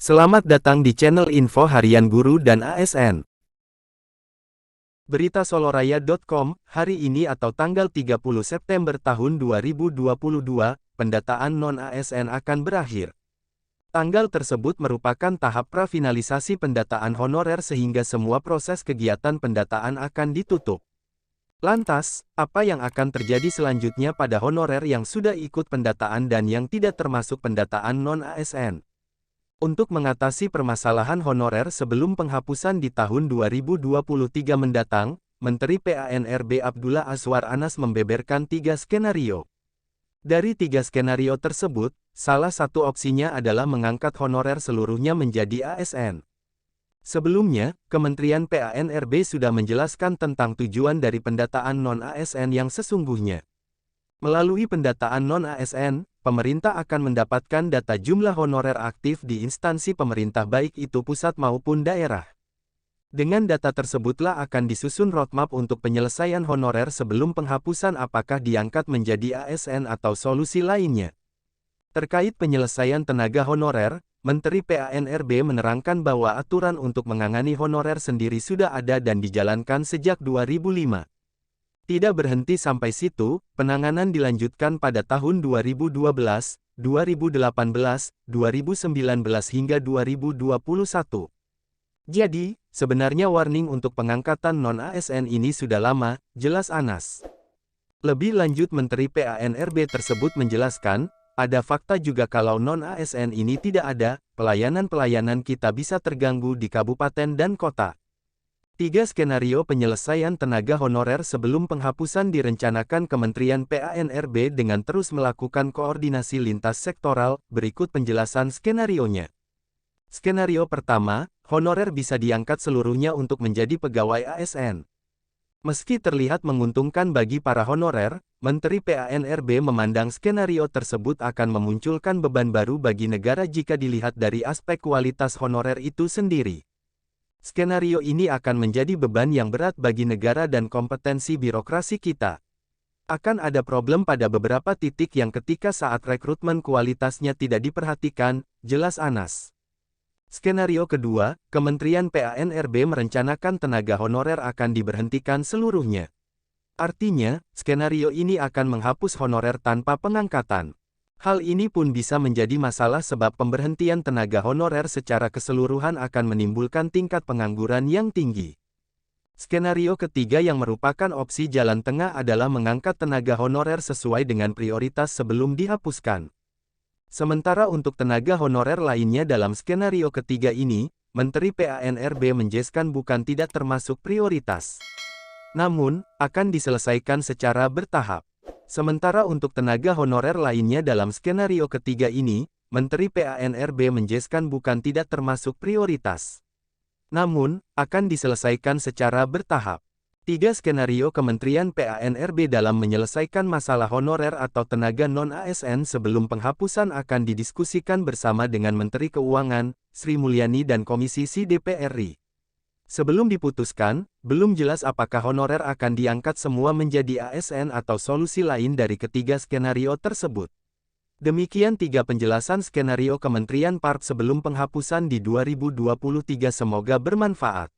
Selamat datang di channel Info Harian Guru dan ASN. Berita Soloraya.com, hari ini atau tanggal 30 September tahun 2022, pendataan non-ASN akan berakhir. Tanggal tersebut merupakan tahap prafinalisasi pendataan honorer sehingga semua proses kegiatan pendataan akan ditutup. Lantas, apa yang akan terjadi selanjutnya pada honorer yang sudah ikut pendataan dan yang tidak termasuk pendataan non-ASN? Untuk mengatasi permasalahan honorer sebelum penghapusan di tahun 2023 mendatang, Menteri PANRB Abdullah Azwar Anas membeberkan 3 skenario. Dari 3 skenario tersebut, salah satu opsinya adalah mengangkat honorer seluruhnya menjadi ASN. Sebelumnya, Kementerian PANRB sudah menjelaskan tentang tujuan dari pendataan non-ASN yang sesungguhnya. Melalui pendataan non-ASN, pemerintah akan mendapatkan data jumlah honorer aktif di instansi pemerintah baik itu pusat maupun daerah. Dengan data tersebutlah akan disusun roadmap untuk penyelesaian honorer sebelum penghapusan apakah diangkat menjadi ASN atau solusi lainnya. Terkait penyelesaian tenaga honorer, Menteri PANRB menerangkan bahwa aturan untuk mengangani honorer sendiri sudah ada dan dijalankan sejak 2005. Tidak berhenti sampai situ, penanganan dilanjutkan pada tahun 2012, 2018, 2019 hingga 2021. Jadi, sebenarnya warning untuk pengangkatan non-ASN ini sudah lama, jelas Anas. Lebih lanjut Menteri PANRB tersebut menjelaskan, ada fakta juga kalau non-ASN ini tidak ada, pelayanan-pelayanan kita bisa terganggu di kabupaten dan kota. 3 skenario penyelesaian tenaga honorer sebelum penghapusan direncanakan Kementerian PANRB dengan terus melakukan koordinasi lintas sektoral, berikut penjelasan skenarionya. Skenario pertama, honorer bisa diangkat seluruhnya untuk menjadi pegawai ASN. Meski terlihat menguntungkan bagi para honorer, Menteri PANRB memandang skenario tersebut akan memunculkan beban baru bagi negara jika dilihat dari aspek kualitas honorer itu sendiri. Skenario ini akan menjadi beban yang berat bagi negara dan kompetensi birokrasi kita. Akan ada problem pada beberapa titik yang ketika saat rekrutmen kualitasnya tidak diperhatikan, jelas Anas. Skenario kedua, Kementerian PANRB merencanakan tenaga honorer akan diberhentikan seluruhnya. Artinya, skenario ini akan menghapus honorer tanpa pengangkatan. Hal ini pun bisa menjadi masalah sebab pemberhentian tenaga honorer secara keseluruhan akan menimbulkan tingkat pengangguran yang tinggi. Skenario ketiga yang merupakan opsi jalan tengah adalah mengangkat tenaga honorer sesuai dengan prioritas sebelum dihapuskan. Sementara untuk tenaga honorer lainnya dalam skenario ketiga ini, Menteri PANRB menjelaskan bukan tidak termasuk prioritas. Namun, akan diselesaikan secara bertahap. Sementara untuk tenaga honorer lainnya dalam skenario ketiga ini, Menteri PANRB menjelaskan bukan tidak termasuk prioritas. Namun, akan diselesaikan secara bertahap. 3 skenario Kementerian PANRB dalam menyelesaikan masalah honorer atau tenaga non-ASN sebelum penghapusan akan didiskusikan bersama dengan Menteri Keuangan, Sri Mulyani dan Komisi C DPR RI. Sebelum diputuskan, belum jelas apakah honorer akan diangkat semua menjadi ASN atau solusi lain dari ketiga skenario tersebut. Demikian 3 penjelasan skenario Kementerian PARP sebelum penghapusan di 2023, semoga bermanfaat.